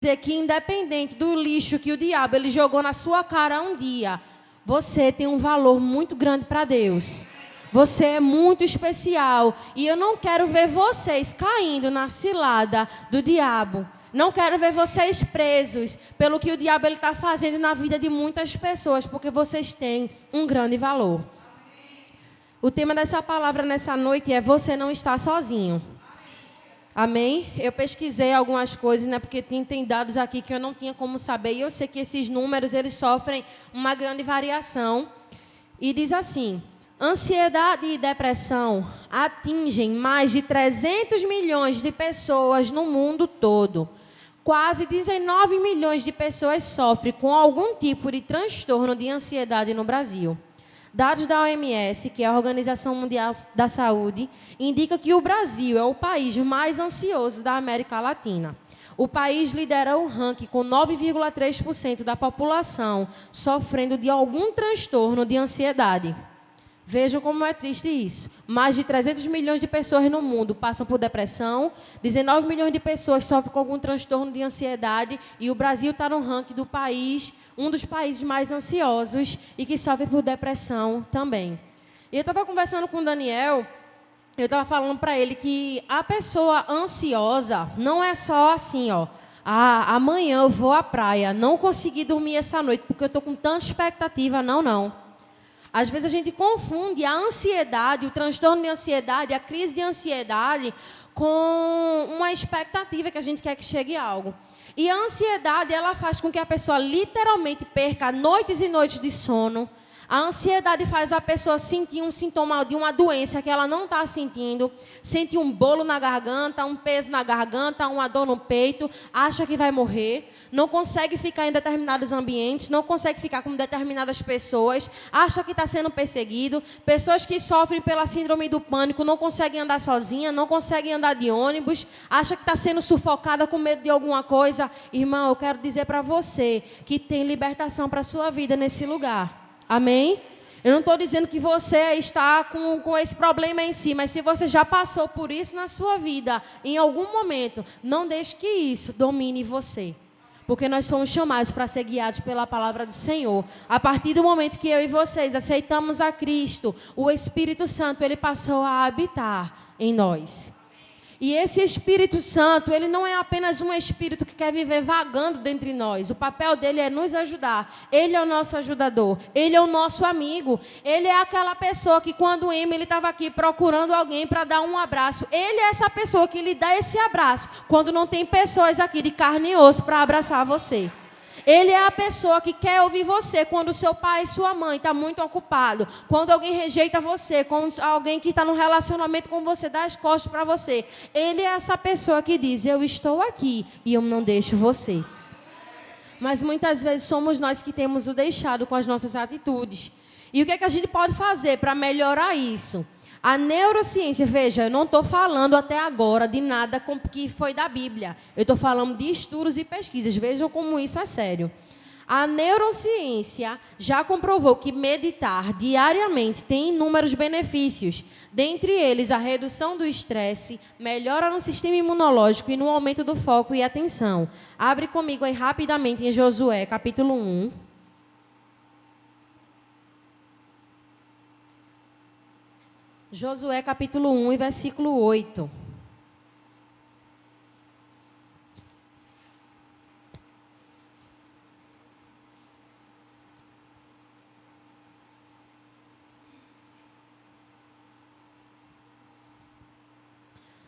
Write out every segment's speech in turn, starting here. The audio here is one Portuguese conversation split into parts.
dizer que independente do lixo que o diabo ele jogou na sua cara um dia, você tem um valor muito grande para Deus. Você é muito especial. E eu não quero ver vocês caindo na cilada do diabo. Não quero ver vocês presos pelo que o diabo está fazendo na vida de muitas pessoas, porque vocês têm um grande valor. O tema dessa palavra nessa noite é: você não está sozinho. Amém? Eu pesquisei algumas coisas, né? Porque tem dados aqui que eu não tinha como saber. E eu sei que esses números, eles sofrem uma grande variação. E diz assim: ansiedade e depressão atingem mais de 300 milhões de pessoas no mundo todo. Quase 19 milhões de pessoas sofrem com algum tipo de transtorno de ansiedade no Brasil. Dados da OMS, que é a Organização Mundial da Saúde, indicam que o Brasil é o país mais ansioso da América Latina. O país lidera o ranking com 9,3% da população sofrendo de algum transtorno de ansiedade. Vejam como é triste isso. Mais de 300 milhões de pessoas no mundo passam por depressão, 19 milhões de pessoas sofrem com algum transtorno de ansiedade e o Brasil está no ranking do país, um dos países mais ansiosos e que sofre por depressão também. E eu estava conversando com o Daniel, eu estava falando para ele que a pessoa ansiosa não é só assim, ó. Amanhã eu vou à praia, não consegui dormir essa noite porque eu estou com tanta expectativa. Não. Às vezes a gente confunde a ansiedade, o transtorno de ansiedade, a crise de ansiedade com uma expectativa que a gente quer que chegue algo. E a ansiedade, ela faz com que a pessoa literalmente perca noites e noites de sono. A ansiedade faz a pessoa sentir um sintoma de uma doença que ela não está sentindo, sente um bolo na garganta, um peso na garganta, uma dor no peito, acha que vai morrer, não consegue ficar em determinados ambientes, não consegue ficar com determinadas pessoas, acha que está sendo perseguido. Pessoas que sofrem pela síndrome do pânico não conseguem andar sozinha, não conseguem andar de ônibus, acha que está sendo sufocada com medo de alguma coisa. Irmão, eu quero dizer para você que tem libertação para a sua vida nesse lugar. Amém? Eu não estou dizendo que você está com esse problema em si, mas se você já passou por isso na sua vida, em algum momento, não deixe que isso domine você. Porque nós somos chamados para ser guiados pela palavra do Senhor. A partir do momento que eu e vocês aceitamos a Cristo, o Espírito Santo, ele passou a habitar em nós. E esse Espírito Santo, ele não é apenas um Espírito que quer viver vagando dentro de nós. O papel dele é nos ajudar. Ele é o nosso ajudador. Ele é o nosso amigo. Ele é aquela pessoa que quando o ele estava aqui procurando alguém para dar um abraço. Ele é essa pessoa que lhe dá esse abraço quando não tem pessoas aqui de carne e osso para abraçar você. Ele é a pessoa que quer ouvir você quando seu pai e sua mãe estão muito ocupados. Quando alguém rejeita você, quando alguém que está num relacionamento com você dá as costas para você. Ele é essa pessoa que diz: eu estou aqui e eu não deixo você. Mas muitas vezes somos nós que temos o deixado com as nossas atitudes. E o que é que a gente pode fazer para melhorar isso? A neurociência, veja, eu não estou falando até agora de nada que foi da Bíblia. Eu estou falando de estudos e pesquisas. Vejam como isso é sério. A neurociência já comprovou que meditar diariamente tem inúmeros benefícios. Dentre eles, a redução do estresse, melhora no sistema imunológico e no aumento do foco e atenção. Abre comigo aí rapidamente em Josué, capítulo 1. Josué capítulo 1 e versículo 8.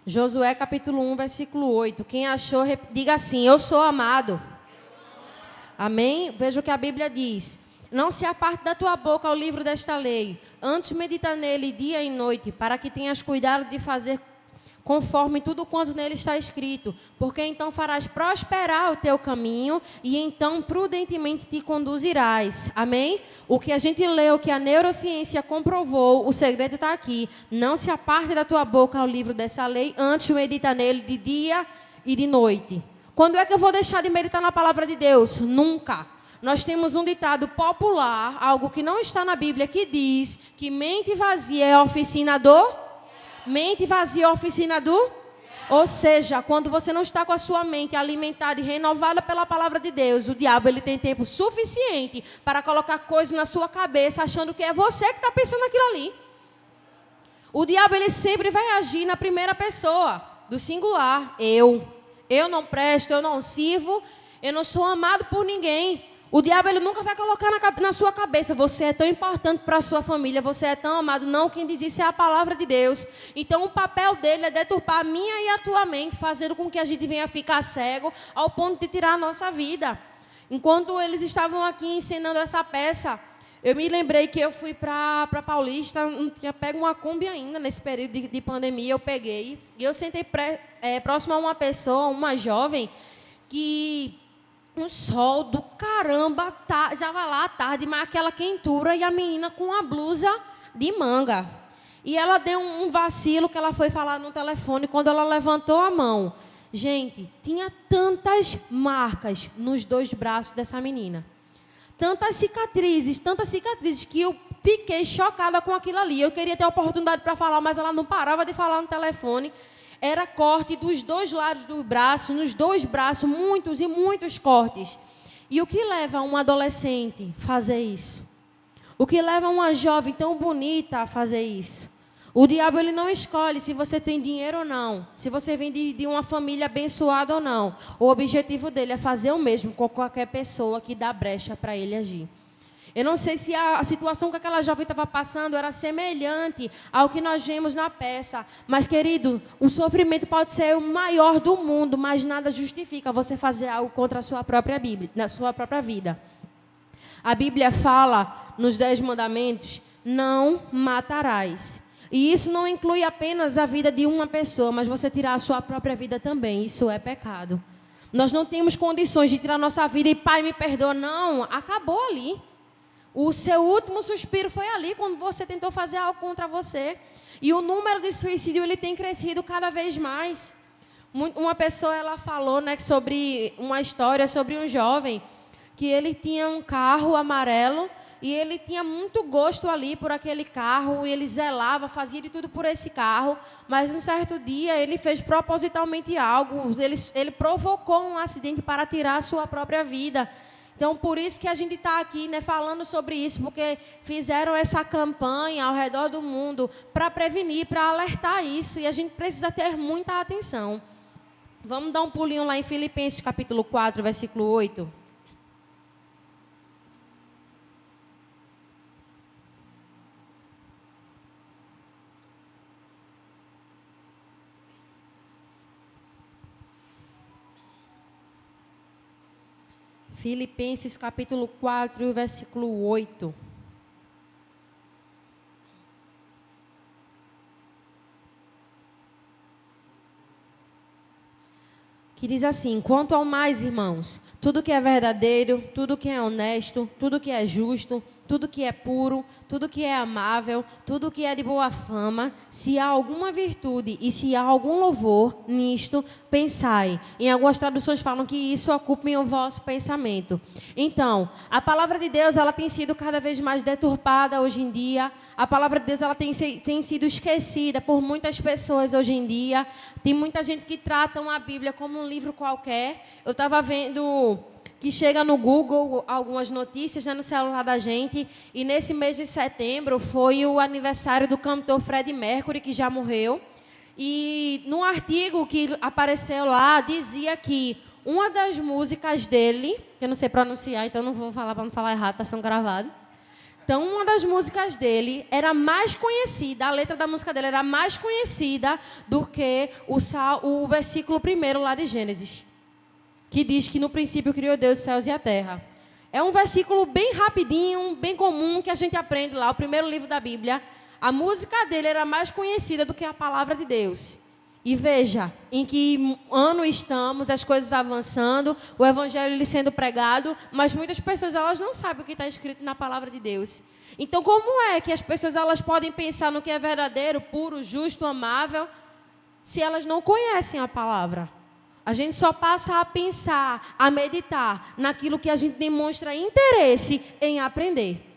Josué capítulo 1, versículo 8. Quem achou, diga assim: eu sou amado. Amém? Veja o que a Bíblia diz. Não se aparte da tua boca o livro desta lei. Antes medita nele dia e noite, para que tenhas cuidado de fazer conforme tudo quanto nele está escrito. Porque então farás prosperar o teu caminho e então prudentemente te conduzirás. Amém? O que a gente leu, que a neurociência comprovou, o segredo está aqui. Não se aparte da tua boca o livro dessa lei. Antes medita nele de dia e de noite. Quando é que eu vou deixar de meditar na palavra de Deus? Nunca. Nós temos um ditado popular, algo que não está na Bíblia, que diz que mente vazia é oficina do... Mente vazia é oficina do... Ou seja, quando você não está com a sua mente alimentada e renovada pela palavra de Deus, o diabo ele tem tempo suficiente para colocar coisas na sua cabeça, achando que é você que está pensando aquilo ali. O diabo ele sempre vai agir na primeira pessoa, do singular. Eu não presto, eu não sirvo, eu não sou amado por ninguém. O diabo ele nunca vai colocar na sua cabeça, você é tão importante para a sua família, você é tão amado. Não, quem diz isso é a palavra de Deus. Então o papel dele é deturpar a minha e a tua mente, fazendo com que a gente venha ficar cego ao ponto de tirar a nossa vida. Enquanto eles estavam aqui ensinando essa peça, eu me lembrei que eu fui para Paulista, não tinha pego uma Kombi ainda, nesse período de pandemia eu peguei. E eu sentei próximo a uma pessoa, uma jovem, que um sol do caramba, já vai lá à tarde, mas aquela quentura, e a menina com a blusa de manga. E ela deu um vacilo que ela foi falar no telefone quando ela levantou a mão. Gente, tinha tantas marcas nos 2 braços dessa menina. Tantas cicatrizes que eu fiquei chocada com aquilo ali. Eu queria ter a oportunidade para falar, mas ela não parava de falar no telefone. Era corte dos 2 lados do braço, nos 2 braços, muitos e muitos cortes. E o que leva um adolescente a fazer isso? O que leva uma jovem tão bonita a fazer isso? O diabo ele não escolhe se você tem dinheiro ou não, se você vem de uma família abençoada ou não. O objetivo dele é fazer o mesmo com qualquer pessoa que dá brecha para ele agir. Eu não sei se a situação que aquela jovem estava passando era semelhante ao que nós vemos na peça. Mas, querido, o sofrimento pode ser o maior do mundo, mas nada justifica você fazer algo contra a sua própria Bíblia, na sua própria vida. A Bíblia fala nos 10 mandamentos, não matarás. E isso não inclui apenas a vida de uma pessoa, mas você tirar a sua própria vida também. Isso é pecado. Nós não temos condições de tirar a nossa vida e, Pai, me perdoa. Não, acabou ali. O seu último suspiro foi ali, quando você tentou fazer algo contra você. E o número de suicídio ele tem crescido cada vez mais. Uma pessoa ela falou, né, sobre uma história sobre um jovem que ele tinha um carro amarelo e ele tinha muito gosto ali por aquele carro, e ele zelava, fazia de tudo por esse carro, mas um certo dia ele fez propositalmente algo, ele provocou um acidente para tirar a sua própria vida. Então, por isso que a gente está aqui, né, falando sobre isso, porque fizeram essa campanha ao redor do mundo para prevenir, para alertar isso, e a gente precisa ter muita atenção. Vamos dar um pulinho lá em Filipenses capítulo 4, versículo 8. Filipenses capítulo 4, versículo 8. Que diz assim: quanto ao mais, irmãos, tudo que é verdadeiro, tudo que é honesto, tudo que é justo, tudo que é puro, tudo que é amável, tudo que é de boa fama, se há alguma virtude e se há algum louvor, nisto pensai. Em algumas traduções falam que isso ocupe o vosso pensamento. Então, a palavra de Deus ela tem sido cada vez mais deturpada hoje em dia. A palavra de Deus ela tem sido esquecida por muitas pessoas hoje em dia. Tem muita gente que trata a Bíblia como um livro qualquer. Eu estava vendo que chega no Google algumas notícias, né, no celular da gente, e nesse mês de setembro foi o aniversário do cantor Freddie Mercury, que já morreu, e num artigo que apareceu lá, dizia que uma das músicas dele, que eu não sei pronunciar, então não vou falar para não falar errado, está sendo gravado. Então, uma das músicas dele era mais conhecida, a letra da música dele era mais conhecida do que o versículo 1 lá de Gênesis, que diz que no princípio criou Deus os céus e a terra. É um versículo bem rapidinho, bem comum, que a gente aprende lá, o primeiro livro da Bíblia. A música dele era mais conhecida do que a palavra de Deus. E veja, em que ano estamos, as coisas avançando, o evangelho ele sendo pregado, mas muitas pessoas elas não sabem o que está escrito na palavra de Deus. Então, como é que as pessoas elas podem pensar no que é verdadeiro, puro, justo, amável, se elas não conhecem a palavra? A gente só passa a pensar, a meditar naquilo que a gente demonstra interesse em aprender.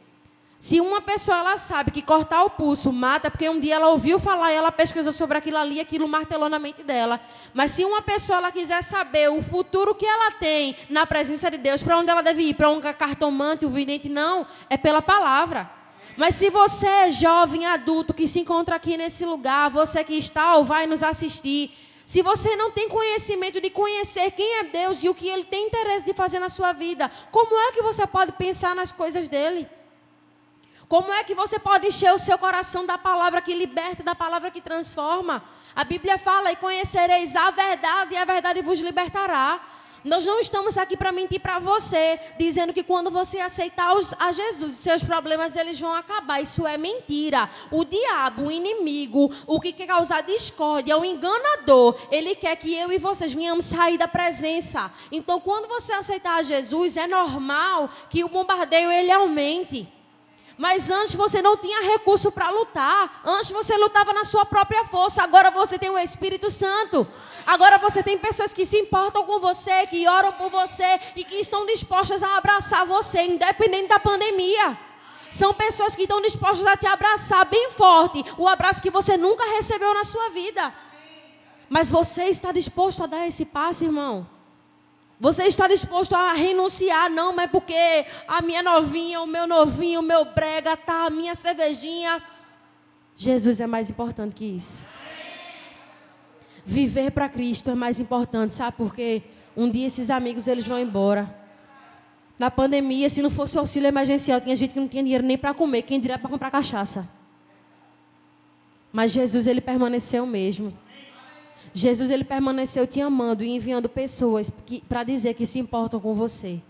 Se uma pessoa ela sabe que cortar o pulso mata, porque um dia ela ouviu falar e ela pesquisou sobre aquilo ali, aquilo martelou na mente dela. Mas se uma pessoa ela quiser saber o futuro que ela tem na presença de Deus, para onde ela deve ir, para um cartomante, um vidente, não, é pela palavra. Mas se você é jovem, adulto, que se encontra aqui nesse lugar, você que está ou vai nos assistir, se você não tem conhecimento de conhecer quem é Deus e o que Ele tem interesse de fazer na sua vida, como é que você pode pensar nas coisas dEle? Como é que você pode encher o seu coração da palavra que liberta, da palavra que transforma? A Bíblia fala, e conhecereis a verdade, e a verdade vos libertará. Nós não estamos aqui para mentir para você, dizendo que quando você aceitar a Jesus, seus problemas eles vão acabar. Isso é mentira. O diabo, o inimigo, o que quer causar discórdia, o enganador, ele quer que eu e vocês venhamos sair da presença. Então, quando você aceitar Jesus, é normal que o bombardeio ele aumente. Mas antes você não tinha recurso para lutar. Antes você lutava na sua própria força. Agora você tem o Espírito Santo. Agora você tem pessoas que se importam com você, que oram por você e que estão dispostas a abraçar você, independente da pandemia. São pessoas que estão dispostas a te abraçar bem forte. O abraço que você nunca recebeu na sua vida. Mas você está disposto a dar esse passo, irmão? Você está disposto a renunciar? Não, mas porque a minha novinha, o meu novinho, o meu brega, tá, a minha cervejinha. Jesus é mais importante que isso. Viver para Cristo é mais importante, sabe por quê? Um dia esses amigos eles vão embora. Na pandemia, se não fosse o auxílio emergencial, tinha gente que não tinha dinheiro nem para comer, quem diria para comprar cachaça. Mas Jesus, ele permaneceu mesmo. Jesus, ele permaneceu te amando e enviando pessoas para dizer que se importam com você.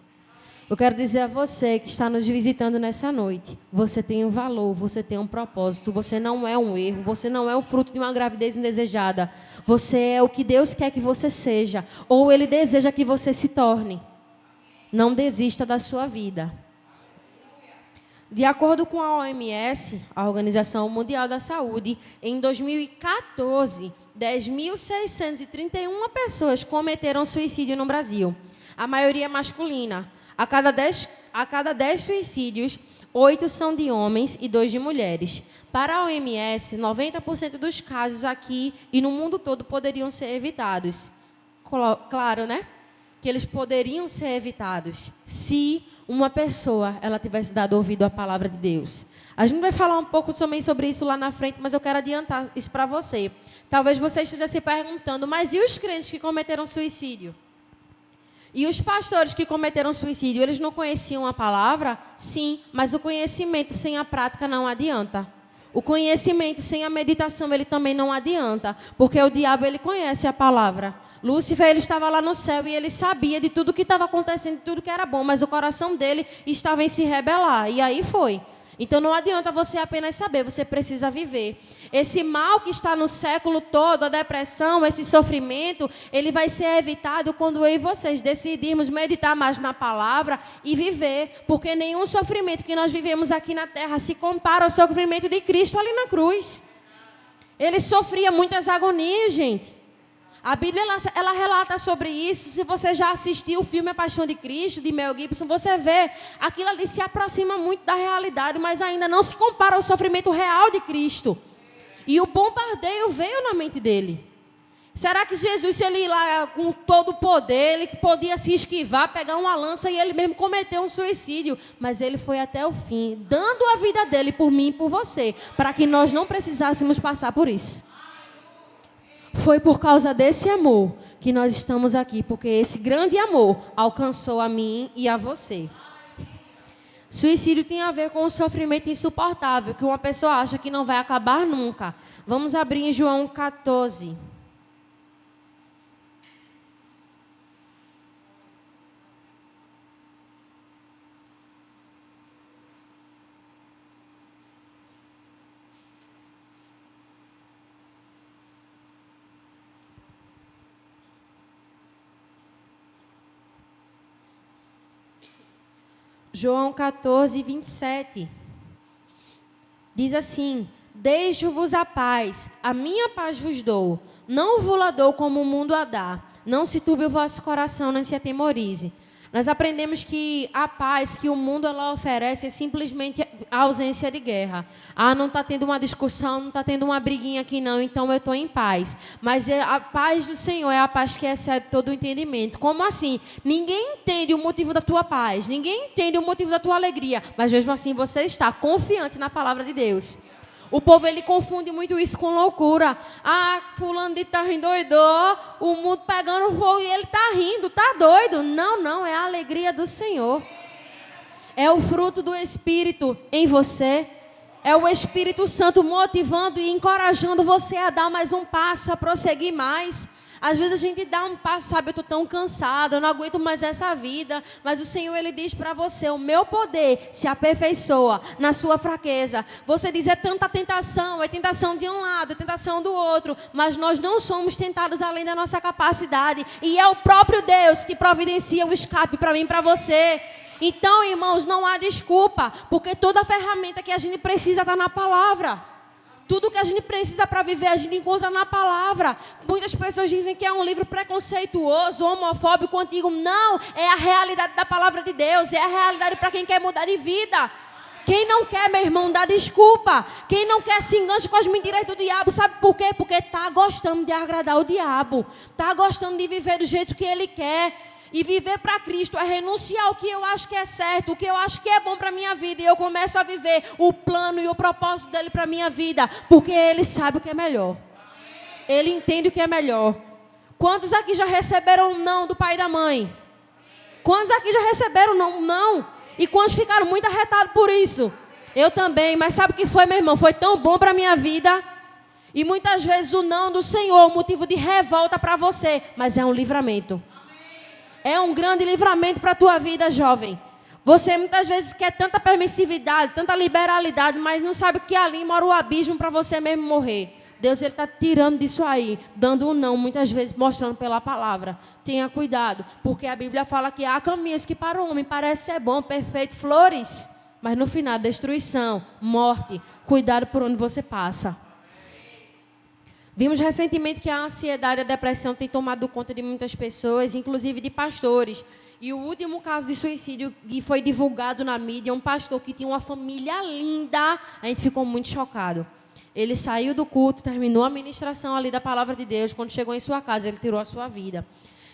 Eu quero dizer a você que está nos visitando nessa noite, você tem um valor, você tem um propósito, você não é um erro, você não é o fruto de uma gravidez indesejada. Você é o que Deus quer que você seja, ou Ele deseja que você se torne. Não desista da sua vida. De acordo com a OMS, a Organização Mundial da Saúde, em 2014, 10.631 pessoas cometeram suicídio no Brasil. A maioria masculina. A cada 10 suicídios, 8 são de homens e 2 de mulheres. Para a OMS, 90% dos casos aqui e no mundo todo poderiam ser evitados. Claro, né? Que eles poderiam ser evitados se uma pessoa ela tivesse dado ouvido à palavra de Deus. A gente vai falar um pouco também sobre isso lá na frente, mas eu quero adiantar isso para você. Talvez você esteja se perguntando, mas e os crentes que cometeram suicídio? E os pastores que cometeram suicídio, eles não conheciam a palavra? Sim, mas o conhecimento sem a prática não adianta. O conhecimento sem a meditação, ele também não adianta, porque o diabo, ele conhece a palavra. Lúcifer, ele estava lá no céu e ele sabia de tudo que estava acontecendo, de tudo que era bom, mas o coração dele estava em se rebelar, e aí foi. Então não adianta você apenas saber, você precisa viver. Esse mal que está no século todo, a depressão, esse sofrimento, ele vai ser evitado quando eu e vocês decidirmos meditar mais na palavra e viver. Porque nenhum sofrimento que nós vivemos aqui na terra se compara ao sofrimento de Cristo ali na cruz. Ele sofria muitas agonias, gente. A Bíblia, ela relata sobre isso. Se você já assistiu o filme A Paixão de Cristo, de Mel Gibson, você vê, aquilo ali se aproxima muito da realidade, mas ainda não se compara ao sofrimento real de Cristo. E o bombardeio veio na mente dele. Será que Jesus, se ele ir lá com todo o poder, ele podia se esquivar, pegar uma lança e ele mesmo cometeu um suicídio? Mas ele foi até o fim, dando a vida dele por mim e por você, para que nós não precisássemos passar por isso. Foi por causa desse amor que nós estamos aqui, porque esse grande amor alcançou a mim e a você. Suicídio tem a ver com um sofrimento insuportável, que uma pessoa acha que não vai acabar nunca. Vamos abrir em João 14. João 14, 27. Diz assim: deixo-vos a paz, a minha paz vos dou. Não vos la dou como o mundo a dá. Não se turbe o vosso coração, nem se atemorize. Nós aprendemos que a paz que o mundo ela oferece é simplesmente a ausência de guerra. Não está tendo uma discussão, não está tendo uma briguinha aqui não, então eu estou em paz. Mas a paz do Senhor é a paz que excede todo o entendimento. Como assim? Ninguém entende o motivo da tua paz, ninguém entende o motivo da tua alegria, mas mesmo assim você está confiante na palavra de Deus. O povo, ele confunde muito isso com loucura. Fulano de tá endoidou, o mundo pegando fogo e ele tá rindo, tá doido. Não, é a alegria do Senhor. É o fruto do Espírito em você. É o Espírito Santo motivando e encorajando você a dar mais um passo, a prosseguir mais. Às vezes a gente dá um passo, sabe, eu estou tão cansada, eu não aguento mais essa vida. Mas o Senhor, Ele diz para você, o meu poder se aperfeiçoa na sua fraqueza. Você diz, é tanta tentação, é tentação de um lado, é tentação do outro. Mas nós não somos tentados além da nossa capacidade. E é o próprio Deus que providencia o escape para mim e para você. Então, irmãos, não há desculpa, porque toda ferramenta que a gente precisa está na palavra. Tudo que a gente precisa para viver, a gente encontra na palavra. Muitas pessoas dizem que é um livro preconceituoso, homofóbico, antigo. Não, é a realidade da palavra de Deus. É a realidade para quem quer mudar de vida. Quem não quer, meu irmão, dá desculpa. Quem não quer se engancha com as mentiras do diabo. Sabe por quê? Porque está gostando de agradar o diabo. Está gostando de viver do jeito que ele quer. E viver para Cristo é renunciar ao que eu acho que é certo, o que eu acho que é bom para a minha vida. E eu começo a viver o plano e o propósito dele para a minha vida. Porque ele sabe o que é melhor. Ele entende o que é melhor. Quantos aqui já receberam um não do pai e da mãe? Quantos aqui já receberam um não? E quantos ficaram muito arretados por isso? Eu também, mas sabe o que foi, meu irmão? Foi tão bom para a minha vida. E muitas vezes o não do Senhor é um motivo de revolta para você. Mas é um livramento. É um grande livramento para a tua vida, jovem. Você muitas vezes quer tanta permissividade, tanta liberalidade, mas não sabe que ali mora o abismo para você mesmo morrer. Deus está tirando disso aí, dando um não, muitas vezes mostrando pela palavra. Tenha cuidado, porque a Bíblia fala que há caminhos que para o homem parece ser bom, perfeito, flores. Mas no final, destruição, morte, cuidado por onde você passa. Vimos recentemente que a ansiedade e a depressão têm tomado conta de muitas pessoas, inclusive de pastores. E o último caso de suicídio que foi divulgado na mídia, um pastor que tinha uma família linda, a gente ficou muito chocado. Ele saiu do culto, terminou a ministração ali da palavra de Deus, quando chegou em sua casa, ele tirou a sua vida.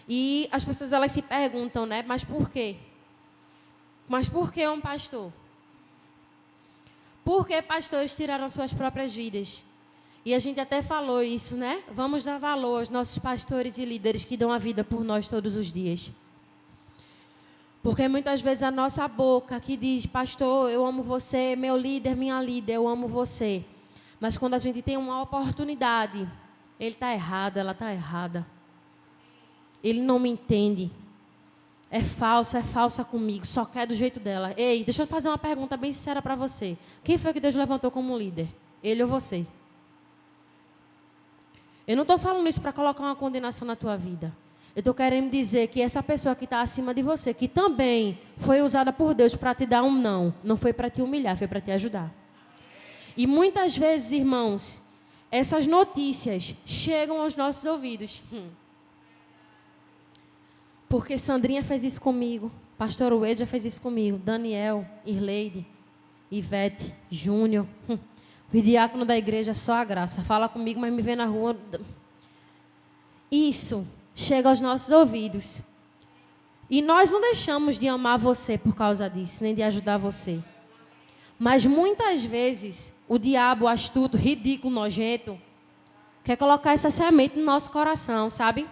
E as pessoas, elas se perguntam, né, mas por quê? Mas por que um pastor? Por que pastores tiraram suas próprias vidas? E a gente até falou isso, né? Vamos dar valor aos nossos pastores e líderes que dão a vida por nós todos os dias. Porque muitas vezes a nossa boca que diz, pastor, eu amo você, meu líder, minha líder, eu amo você. Mas quando a gente tem uma oportunidade, ele está errado, ela está errada. Ele não me entende. É falsa comigo, só quer do jeito dela. Ei, deixa eu fazer uma pergunta bem sincera para você. Quem foi que Deus levantou como líder? Ele ou você? Eu não estou falando isso para colocar uma condenação na tua vida. Eu estou querendo dizer que essa pessoa que está acima de você, que também foi usada por Deus para te dar um não foi para te humilhar, foi para te ajudar. E muitas vezes, irmãos, essas notícias chegam aos nossos ouvidos. Porque Sandrinha fez isso comigo, pastor Wade já fez isso comigo, Daniel, Irleide, Ivete, Júnior... O diácono da igreja, só a graça. Fala comigo, mas me vê na rua. Isso chega aos nossos ouvidos. E nós não deixamos de amar você por causa disso, nem de ajudar você. Mas muitas vezes, o diabo astuto, ridículo, nojento, quer colocar essa semente no nosso coração, sabe?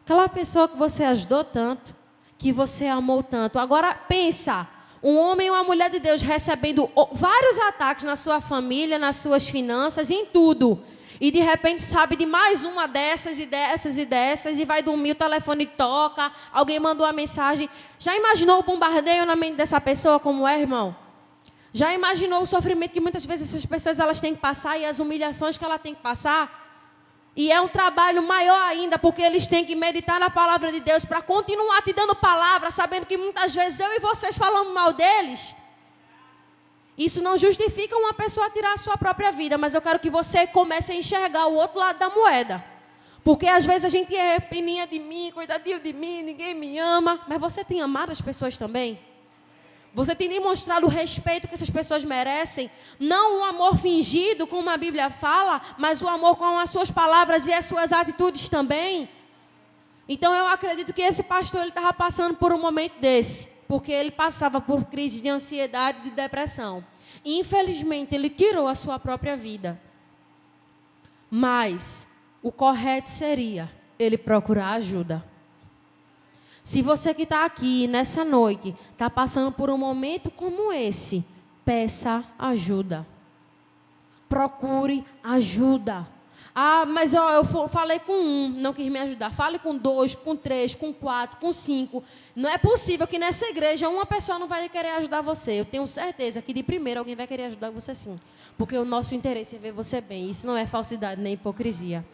Aquela pessoa que você ajudou tanto, que você amou tanto. Agora, pensa. Um homem e uma mulher de Deus recebendo vários ataques na sua família, nas suas finanças, em tudo. E de repente sabe de mais uma dessas e vai dormir, o telefone toca, alguém mandou uma mensagem. Já imaginou o bombardeio na mente dessa pessoa como é, irmão? Já imaginou o sofrimento que muitas vezes essas pessoas elas têm que passar e as humilhações que ela tem que passar? E é um trabalho maior ainda, porque eles têm que meditar na palavra de Deus para continuar te dando palavra, sabendo que muitas vezes eu e vocês falamos mal deles. Isso não justifica uma pessoa tirar a sua própria vida, mas eu quero que você comece a enxergar o outro lado da moeda. Porque às vezes a gente é peninha de mim, coitadinho de mim, ninguém me ama. Mas você tem amado as pessoas também? Você tem demonstrado o respeito que essas pessoas merecem? Não o amor fingido, como a Bíblia fala, mas o amor com as suas palavras e as suas atitudes também? Então eu acredito que esse pastor estava passando por um momento desse, porque ele passava por crise de ansiedade e de depressão. E, infelizmente, ele tirou a sua própria vida. Mas o correto seria ele procurar ajuda. Se você que está aqui nessa noite está passando por um momento como esse, peça ajuda. Procure ajuda. Ah, mas eu falei com um, não quis me ajudar. Fale com 2, com 3, com 4, com 5. Não é possível que nessa igreja uma pessoa não vai querer ajudar você. Eu tenho certeza que de primeiro alguém vai querer ajudar você sim. Porque o nosso interesse é ver você bem. Isso não é falsidade nem hipocrisia.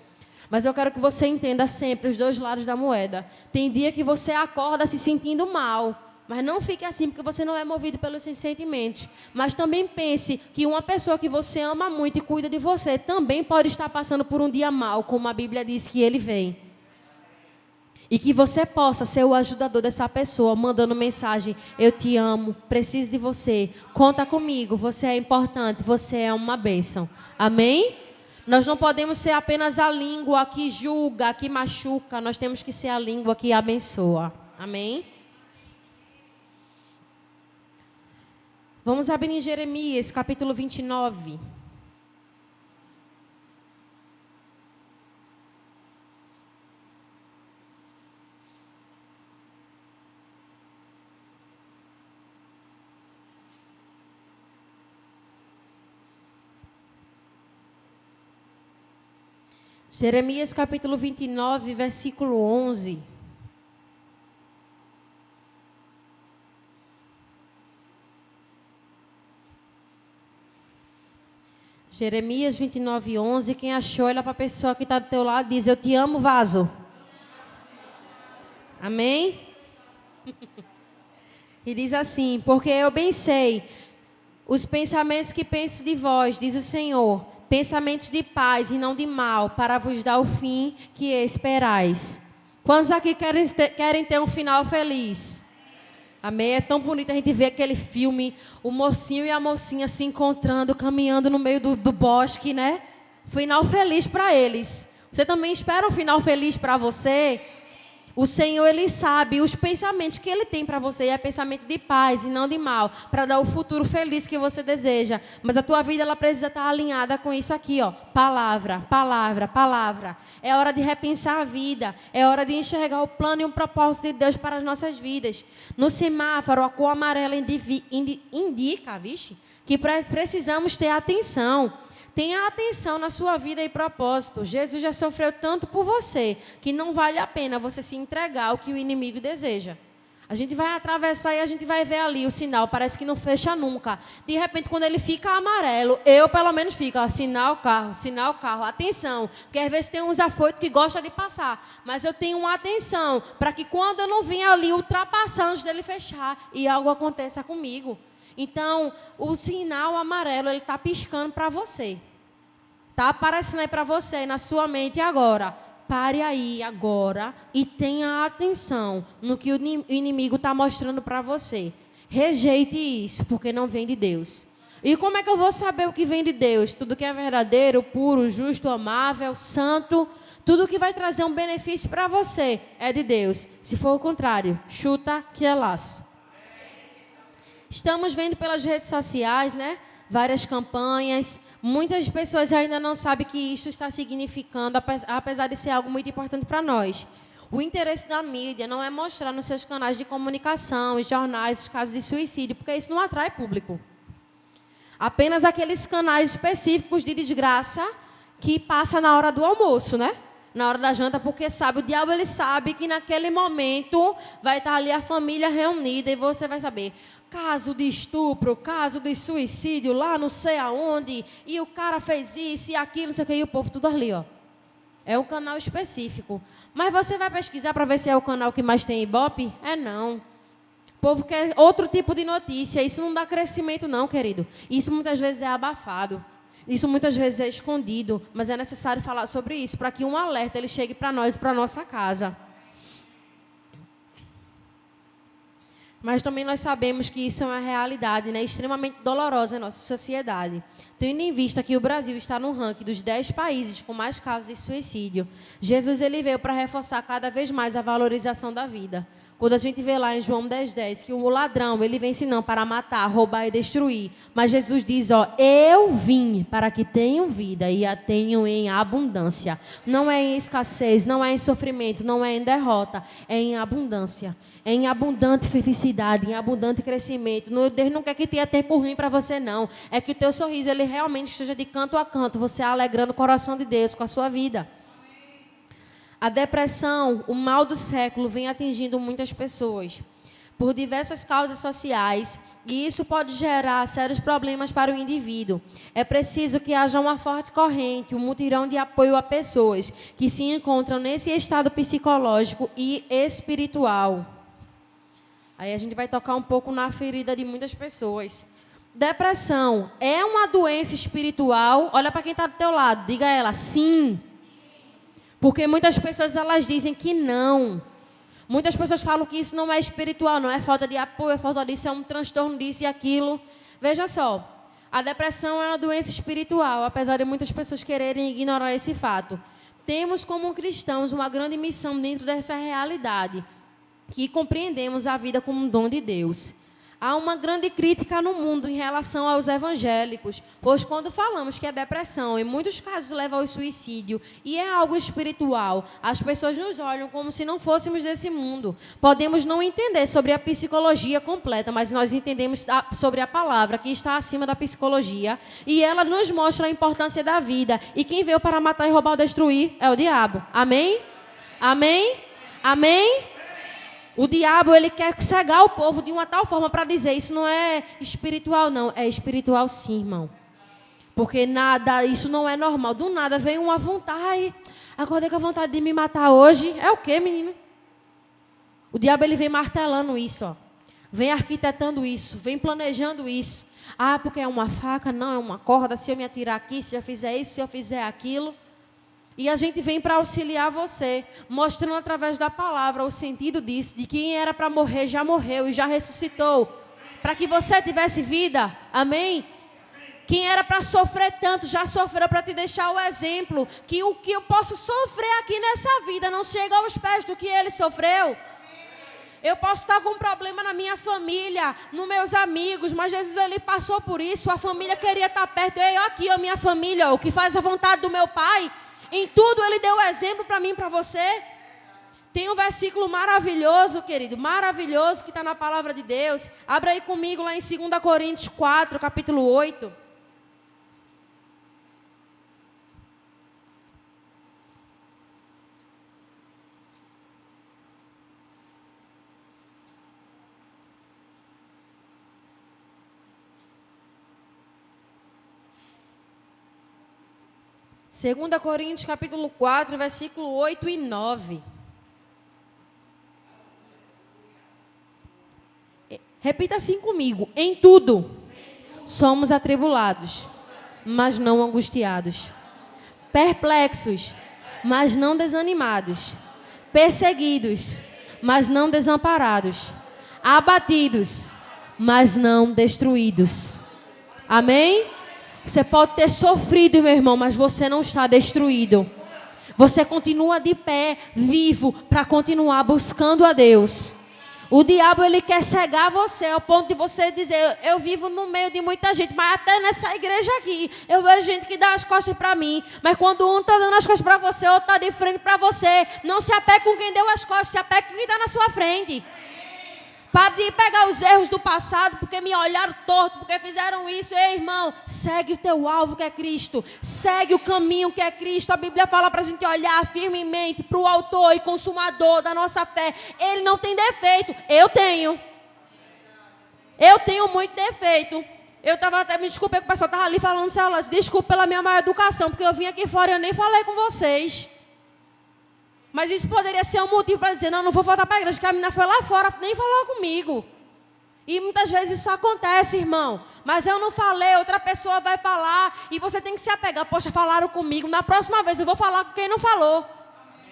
Mas eu quero que você entenda sempre os dois lados da moeda. Tem dia que você acorda se sentindo mal. Mas não fique assim, porque você não é movido pelos seus sentimentos. Mas também pense que uma pessoa que você ama muito e cuida de você também pode estar passando por um dia mal, como a Bíblia diz que ele vem. E que você possa ser o ajudador dessa pessoa, mandando mensagem: eu te amo, preciso de você, conta comigo, você é importante, você é uma bênção. Amém? Nós não podemos ser apenas a língua que julga, que machuca. Nós temos que ser a língua que abençoa. Amém? Vamos abrir em Jeremias, capítulo 29. Jeremias capítulo 29, versículo 11. Jeremias 29, 11. Quem achou, olha para a pessoa que está do teu lado e diz: eu te amo, vaso. Amém? E diz assim: porque eu bem sei os pensamentos que penso de vós, diz o Senhor, pensamentos de paz e não de mal, para vos dar o fim que esperais. Quantos aqui querem ter um final feliz? Amém? É tão bonito a gente ver aquele filme, o mocinho e a mocinha se encontrando, caminhando no meio do bosque, né? Final feliz para eles. Você também espera um final feliz para você? O Senhor, Ele sabe os pensamentos que Ele tem para você. É pensamento de paz e não de mal, para dar o futuro feliz que você deseja. Mas a tua vida, ela precisa estar alinhada com isso aqui, ó. Palavra, palavra, palavra. É hora de repensar a vida. É hora de enxergar o plano e o propósito de Deus para as nossas vidas. No semáforo, a cor amarela indica, que precisamos ter atenção. Tenha atenção na sua vida e propósito. Jesus já sofreu tanto por você, que não vale a pena você se entregar ao que o inimigo deseja. A gente vai atravessar e a gente vai ver ali o sinal, parece que não fecha nunca. De repente, quando ele fica amarelo, eu pelo menos fico, ó, sinal carro, atenção. Porque às vezes tem uns afoitos que gostam de passar. Mas eu tenho uma atenção, para que quando eu não venha ali ultrapassar antes dele fechar, e algo aconteça comigo. Então, o sinal amarelo, ele está piscando para você. Está aparecendo aí para você, na sua mente agora. Pare aí agora e tenha atenção no que o inimigo está mostrando para você. Rejeite isso, porque não vem de Deus. E como é que eu vou saber o que vem de Deus? Tudo que é verdadeiro, puro, justo, amável, santo, tudo que vai trazer um benefício para você é de Deus. Se for o contrário, chuta que é laço. Estamos vendo pelas redes sociais, né? Várias campanhas. Muitas pessoas ainda não sabem que isto está significando, apesar de ser algo muito importante para nós. O interesse da mídia não é mostrar nos seus canais de comunicação, os jornais, os casos de suicídio, porque isso não atrai público. Apenas aqueles canais específicos de desgraça que passa na hora do almoço, né? Na hora da janta, porque sabe, o diabo ele sabe que naquele momento vai estar ali a família reunida e você vai saber, caso de estupro, caso de suicídio, lá não sei aonde, e o cara fez isso e aquilo, não sei o que, e o povo tudo ali, ó. É um canal específico. Mas você vai pesquisar para ver se é o canal que mais tem Ibope? É não. O povo quer outro tipo de notícia, isso não dá crescimento não, querido. Isso muitas vezes é abafado. Isso muitas vezes é escondido, mas é necessário falar sobre isso, para que um alerta ele chegue para nós, para a nossa casa. Mas também nós sabemos que isso é uma realidade, né, extremamente dolorosa em nossa sociedade. Tendo em vista que o Brasil está no ranking dos 10 países com mais casos de suicídio, Jesus ele veio para reforçar cada vez mais a valorização da vida. Quando a gente vê lá em João 10:10 que o ladrão ele vem senão para matar, roubar e destruir. Mas Jesus diz, eu vim para que tenham vida e a tenham em abundância. Não é em escassez, não é em sofrimento, não é em derrota, é em abundância. É em abundante felicidade, em abundante crescimento. Deus não quer que tenha tempo ruim para você, não. É que o teu sorriso ele realmente esteja de canto a canto, você alegrando o coração de Deus com a sua vida. A depressão, o mal do século, vem atingindo muitas pessoas por diversas causas sociais e isso pode gerar sérios problemas para o indivíduo. É preciso que haja uma forte corrente, um mutirão de apoio a pessoas que se encontram nesse estado psicológico e espiritual. Aí a gente vai tocar um pouco na ferida de muitas pessoas. Depressão é uma doença espiritual? Olha para quem está do teu lado, diga a ela, sim. Porque muitas pessoas elas dizem que não. Muitas pessoas falam que isso não é espiritual, não é falta de apoio, é falta disso, é um transtorno disso e aquilo. Veja só, a depressão é uma doença espiritual, apesar de muitas pessoas quererem ignorar esse fato. Temos como cristãos uma grande missão dentro dessa realidade, que compreendemos a vida como um dom de Deus. Há uma grande crítica no mundo em relação aos evangélicos, pois quando falamos que a depressão, em muitos casos, leva ao suicídio e é algo espiritual, as pessoas nos olham como se não fôssemos desse mundo. Podemos não entender sobre a psicologia completa, mas nós entendemos sobre a palavra que está acima da psicologia e ela nos mostra a importância da vida. E quem veio para matar e roubar ou destruir é o diabo. Amém? Amém? Amém? O diabo, ele quer cegar o povo de uma tal forma para dizer, isso não é espiritual, não. É espiritual sim, irmão. Porque nada, isso não é normal. Do nada vem uma vontade. Acordei com a vontade de me matar hoje. É o quê, menino? O diabo, ele vem martelando isso, Vem arquitetando isso, vem planejando isso. Ah, porque é uma faca? Não, é uma corda. Se eu me atirar aqui, se eu fizer isso, se eu fizer aquilo. E a gente vem para auxiliar você, mostrando através da palavra o sentido disso, de quem era para morrer já morreu e já ressuscitou, para que você tivesse vida, amém? Quem era para sofrer tanto já sofreu para te deixar o exemplo, que o que eu posso sofrer aqui nessa vida não chega aos pés do que ele sofreu. Eu posso estar com um problema na minha família, nos meus amigos, mas Jesus ele passou por isso, a família queria estar perto, eu aqui, a minha família, o que faz a vontade do meu Pai. Em tudo ele deu exemplo para mim e para você. Tem um versículo maravilhoso, querido, maravilhoso, que está na palavra de Deus. Abra aí comigo lá em 2 Coríntios 4, capítulo 8. Segunda Coríntios, capítulo 4, versículo 8 e 9. Repita assim comigo. Em tudo, somos atribulados, mas não angustiados. Perplexos, mas não desanimados. Perseguidos, mas não desamparados. Abatidos, mas não destruídos. Amém? Você pode ter sofrido, meu irmão, mas você não está destruído. Você continua de pé, vivo, para continuar buscando a Deus. O diabo, ele quer cegar você, ao ponto de você dizer, eu vivo no meio de muita gente, mas até nessa igreja aqui, eu vejo gente que dá as costas para mim. Mas quando um está dando as costas para você, outro está de frente para você, não se apegue com quem deu as costas, se apegue com quem está na sua frente. Para de pegar os erros do passado, porque me olharam torto, porque fizeram isso. Ei, irmão, segue o teu alvo que é Cristo. Segue o caminho que é Cristo. A Bíblia fala para a gente olhar firmemente para o autor e consumador da nossa fé. Ele não tem defeito. Eu tenho. Eu tenho muito defeito. Eu estava até, me desculpei que o pessoal estava ali falando, desculpa pela minha má educação, porque eu vim aqui fora e eu nem falei com vocês. Mas isso poderia ser um motivo para dizer, não vou voltar para a igreja, porque a menina foi lá fora, nem falou comigo. E muitas vezes isso acontece, irmão. Mas eu não falei, outra pessoa vai falar. E você tem que se apegar. Poxa, falaram comigo. Na próxima vez eu vou falar com quem não falou.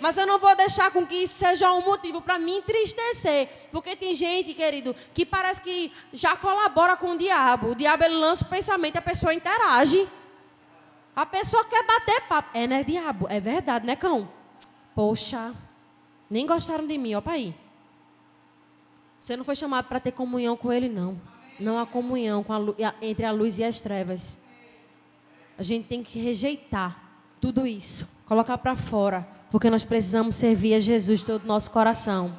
Mas eu não vou deixar com que isso seja um motivo para me entristecer. Porque tem gente, querido, que parece que já colabora com o diabo. O diabo, ele lança o pensamento e a pessoa interage. A pessoa quer bater papo. É, né, diabo? É verdade, né, cão? Poxa, nem gostaram de mim, ó, para aí. Você não foi chamado para ter comunhão com ele, não. Não há comunhão entre a luz e as trevas. A gente tem que rejeitar tudo isso. Colocar para fora. Porque nós precisamos servir a Jesus de todo o nosso coração.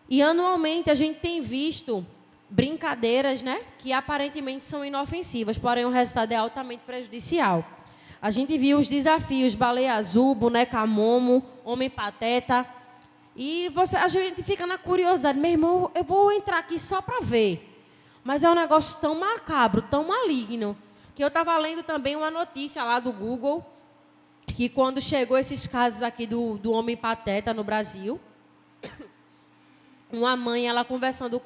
E anualmente a gente tem visto brincadeiras, né, que aparentemente são inofensivas, porém o resultado é altamente prejudicial. A gente viu os desafios Baleia Azul, Boneca Momo, Homem Pateta. E a gente fica na curiosidade, meu irmão, eu vou entrar aqui só para ver. Mas é um negócio tão macabro, tão maligno, que eu estava lendo também uma notícia lá do Google, que quando chegou esses casos aqui do Homem Pateta no Brasil, uma mãe, ela conversando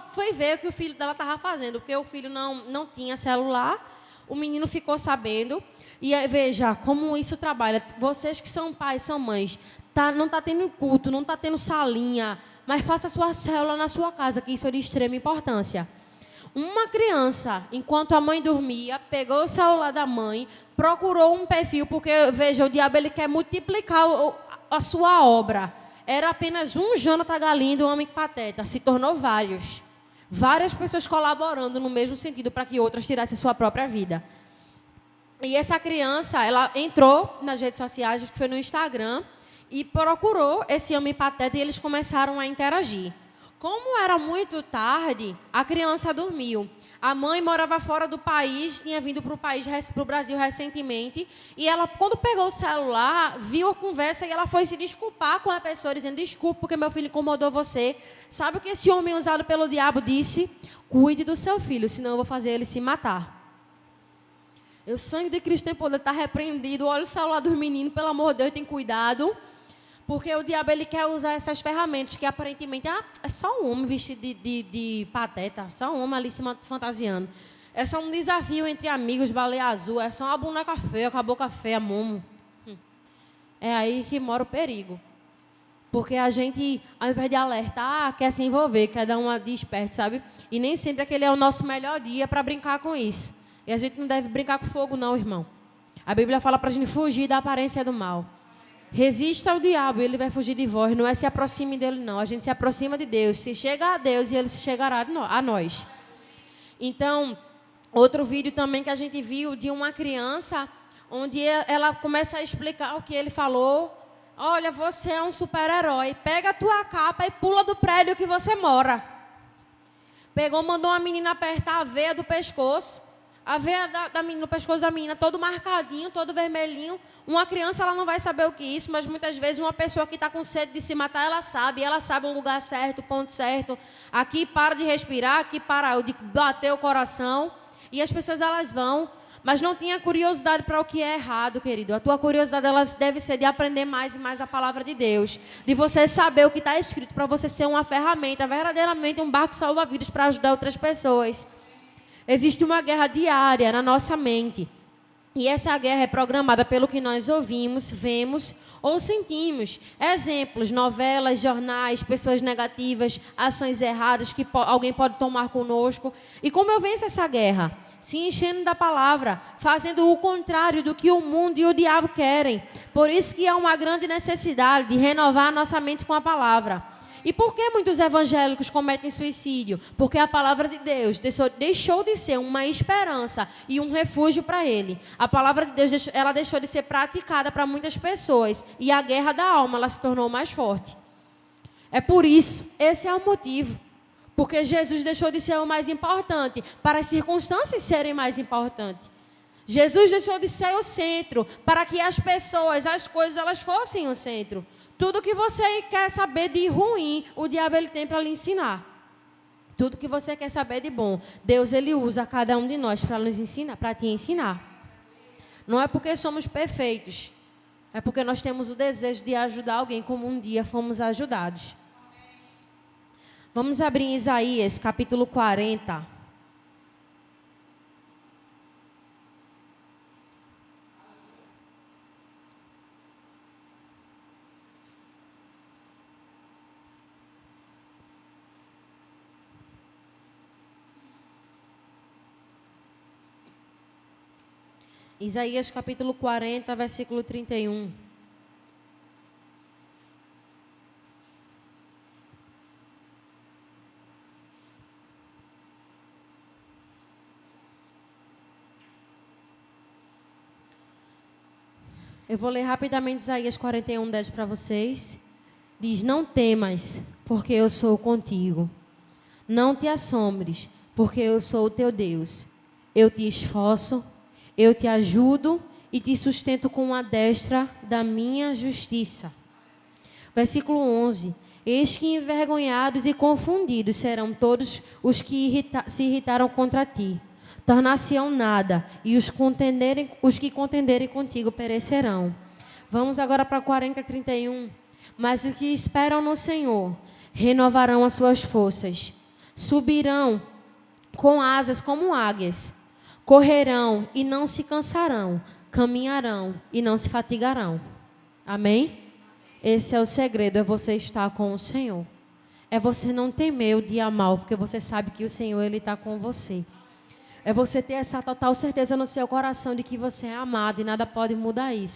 foi ver o que o filho dela estava fazendo, porque o filho não tinha celular, o menino ficou sabendo, e aí, veja como isso trabalha. Vocês que são pais, são mães, não está tendo culto, não está tendo salinha, mas faça a sua célula na sua casa, que isso é de extrema importância. Uma criança, enquanto a mãe dormia, pegou o celular da mãe, procurou um perfil, porque, veja, o diabo ele quer multiplicar a sua obra. Era apenas um Jonathan Galindo, um Homem Pateta, se tornou vários. Várias pessoas colaborando no mesmo sentido para que outras tirassem a sua própria vida. E essa criança, ela entrou nas redes sociais, acho que foi no Instagram, e procurou esse Homem Pateta e eles começaram a interagir. Como era muito tarde, a criança dormiu. A mãe morava fora do país, tinha vindo para o Brasil recentemente, e ela, quando pegou o celular, viu a conversa e ela foi se desculpar com a pessoa, dizendo, desculpa porque meu filho incomodou você. Sabe o que esse homem usado pelo diabo disse? Cuide do seu filho, senão eu vou fazer ele se matar. O sangue de Cristo tem poder, está repreendido. Olha o celular dos meninos, pelo amor de Deus, tem cuidado. Porque o diabo ele quer usar essas ferramentas que aparentemente é só um homem vestido de pateta, só um homem ali se fantasiando. É só um desafio entre amigos, Baleia Azul, é só uma boneca feia, com a boca feia, Momo. É aí que mora o perigo. Porque a gente, ao invés de alertar, quer se envolver, quer dar uma de esperto, sabe? E nem sempre aquele é o nosso melhor dia para brincar com isso. E a gente não deve brincar com fogo não, irmão. A Bíblia fala para a gente fugir da aparência do mal. Resista ao diabo, ele vai fugir de vós. Não é se aproxime dele, não. A gente se aproxima de Deus. Se chega a Deus, e ele se chegará a nós. Então, outro vídeo também que a gente viu de uma criança, onde ela começa a explicar o que ele falou. Olha, você é um super-herói. Pega a tua capa e pula do prédio que você mora. Pegou, mandou uma menina apertar a veia do pescoço. A veia da menina, no pescoço da menina, todo marcadinho, todo vermelhinho. Uma criança, ela não vai saber o que é isso, mas muitas vezes uma pessoa que está com sede de se matar, ela sabe o lugar certo, o ponto certo. Aqui para de respirar, aqui para de bater o coração. E as pessoas, elas vão. Mas não tenha curiosidade para o que é errado, querido. A tua curiosidade, ela deve ser de aprender mais e mais a palavra de Deus. De você saber o que está escrito, para você ser uma ferramenta, verdadeiramente um barco salva-vidas para ajudar outras pessoas. Existe uma guerra diária na nossa mente. E essa guerra é programada pelo que nós ouvimos, vemos ou sentimos. Exemplos, novelas, jornais, pessoas negativas, ações erradas que alguém pode tomar conosco. E como eu venço essa guerra? Se enchendo da palavra, fazendo o contrário do que o mundo e o diabo querem. Por isso que há uma grande necessidade de renovar a nossa mente com a palavra. E por que muitos evangélicos cometem suicídio? Porque a palavra de Deus deixou de ser uma esperança e um refúgio para ele. A palavra de Deus ela deixou de ser praticada para muitas pessoas. E a guerra da alma ela se tornou mais forte. É por isso, esse é o motivo. Porque Jesus deixou de ser o mais importante para as circunstâncias serem mais importantes. Jesus deixou de ser o centro para que as pessoas, as coisas, elas fossem o centro. Tudo que você quer saber de ruim, o diabo ele tem para lhe ensinar. Tudo que você quer saber de bom, Deus ele usa cada um de nós para nos ensinar, para te ensinar. Não é porque somos perfeitos, é porque nós temos o desejo de ajudar alguém como um dia fomos ajudados. Vamos abrir em Isaías, capítulo 40. Isaías capítulo 40, versículo 31. Eu vou ler rapidamente Isaías 41, 10 para vocês. Diz: não temas, porque eu sou contigo. Não te assombres, porque eu sou o teu Deus. Eu te esforço, eu te ajudo e te sustento com a destra da minha justiça. Versículo 11. Eis que envergonhados e confundidos serão todos os que se irritaram contra ti. Tornar-se-ão nada, e os que contenderem contigo perecerão. Vamos agora para 40, 31. Mas os que esperam no Senhor renovarão as suas forças. Subirão com asas como águias. Correrão e não se cansarão. Caminharão e não se fatigarão. Amém? Esse é o segredo, é você estar com o Senhor. É você não temer o dia mau, porque você sabe que o Senhor, Ele está com você. É você ter essa total certeza no seu coração de que você é amado e nada pode mudar isso.